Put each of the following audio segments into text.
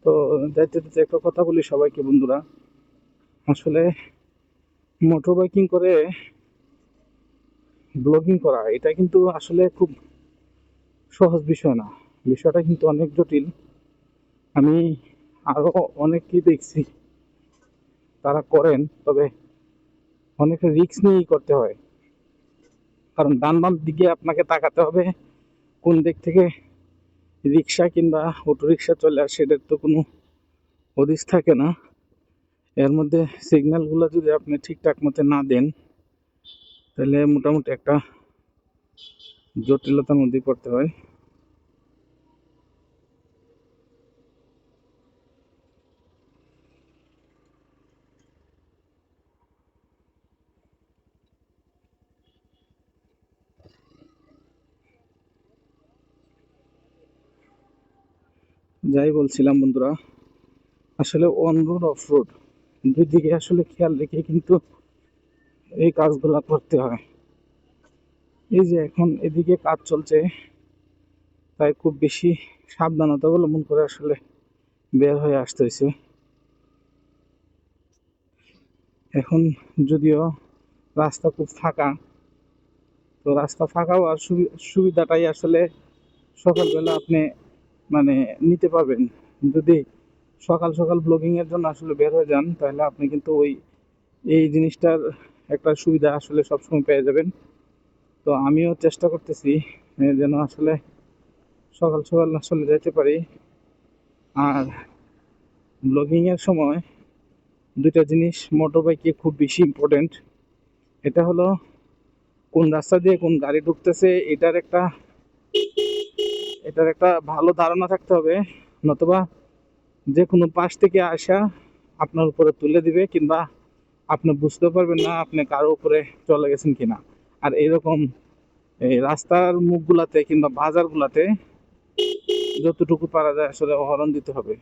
তো যাইতে যেতে একটা কথা বলি সবাইকে, বন্ধুরা। আসলে মোটর বাইকিং করে ব্লগিং করা এটা কিন্তু আসলে খুব সহজ বিষয় না। বিষয়টা কিন্তু অনেক জটিল। আমি আরো অনেককেই দেখছি তারা করেন, তবে অনেক রিস্ক নিয়েই করতে হয়। কারণ ডান বাম দিকে আপনাকে তাকাতে হবে, কোন দিক থেকে রিক্সা কিংবা অটো রিক্সা চলে আসে সেটার তো কোনো হদিস থাকে না। এর মধ্যে সিগন্যালগুলো যদি আপনি ঠিকঠাক মতো না দেন, তাহলে মোটামুটি একটা জটিলতার মধ্যেই পড়তে হয়। যাই বলছিলাম, বন্ধুরা, আসলে অন রোড অফ রোড দুই দিকে আসলে খেয়াল রেখে কিন্তু এই কাজগুলো করতে হয়। এই যে এখন এদিকে কাজ চলছে, তাই খুব বেশি সাবধানতা অবলম্বন করে আসলে বের হয়ে আসতে হয়েছে। এখন যদিও রাস্তা খুব ফাঁকা, তো রাস্তা ফাঁকা হওয়ার সুবিধাটাই আসলে সকালবেলা আপনি মানে নিতে পারবেন। যদি সকাল সকাল ব্লগিং এর জন্য আসলে বের হয়ে যান, তাহলে আপনি কিন্তু এই জিনিসটার একটা সুবিধা আসলে সবসময় পেয়ে যাবেন। তো আমিও চেষ্টা করতেছি যেন আসলে সকাল সকাল আসলে যেতে পারি। আর ব্লগিং এর সময় দুইটা জিনিস মোটর বাইকে খুব বেশি ইম্পর্টেন্ট। এটা হলো কোন রাস্তা দিয়ে কোন গাড়ি ঢুকতেছে, এটার একটা ভালো ধারণা থাকতে হবে, নতুবা যে কোনো পাশ থেকে আসা আপনার উপরে তুলে দিবে, কিংবা আপনি বুঝতে পারবেন না আপনি কারো উপরে চলে গেছেন কিনা। আর এরকম এই রাস্তার মুখগুলাতে কিংবা বাজারগুলাতে যতটুকু পারা যায় আসলে হরন দিতে হবে।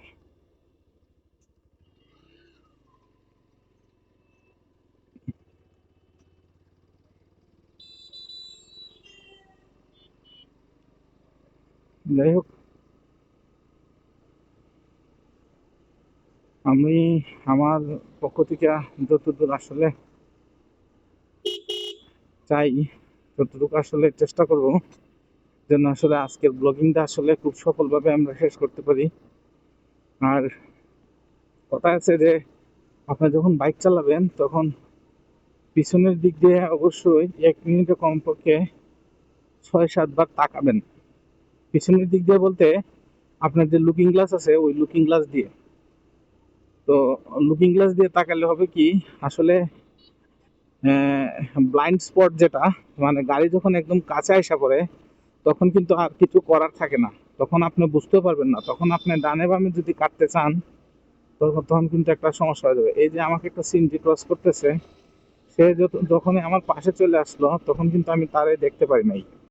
যাই হোক, আমি আমার পক্ষ থেকে যতদূর আসলে চাই, ততটুকু আসলে চেষ্টা করব যেন আসলে আজকের ব্লগিংটা আসলে খুব সফলভাবে আমরা শেষ করতে পারি। আর কথা আছে যে আপনি যখন বাইক চালাবেন তখন পিছনের দিক দিয়ে অবশ্যই 1 মিনিটে কমপক্ষে 6-7 বার তাকাবেন। পিছনের দিক দিয়ে বলতে আপনার যে লুকিং গ্লাস আছে ওই লুকিং গ্লাস দিয়ে। তো লুকিং গ্লাস দিয়ে তাকালে হবে কি, আসলে ব্লাইন্ড স্পট যেটা, মানে গাড়ি যখন একদম কাছে আসা পড়ে তখন কিন্তু আর কিছু করার থাকে না। তখন আপনি বুঝতেও পারবেন না, তখন আপনি ডানে বামে যদি কাটতে চান তখন কিন্তু একটা সমস্যা হয়ে যাবে। এই যে আমাকে একটা সিনজি ক্রস করতেছে, সে যখনই আমার পাশে চলে আসলো তখন কিন্তু আমি তারে দেখতে পারি নাই।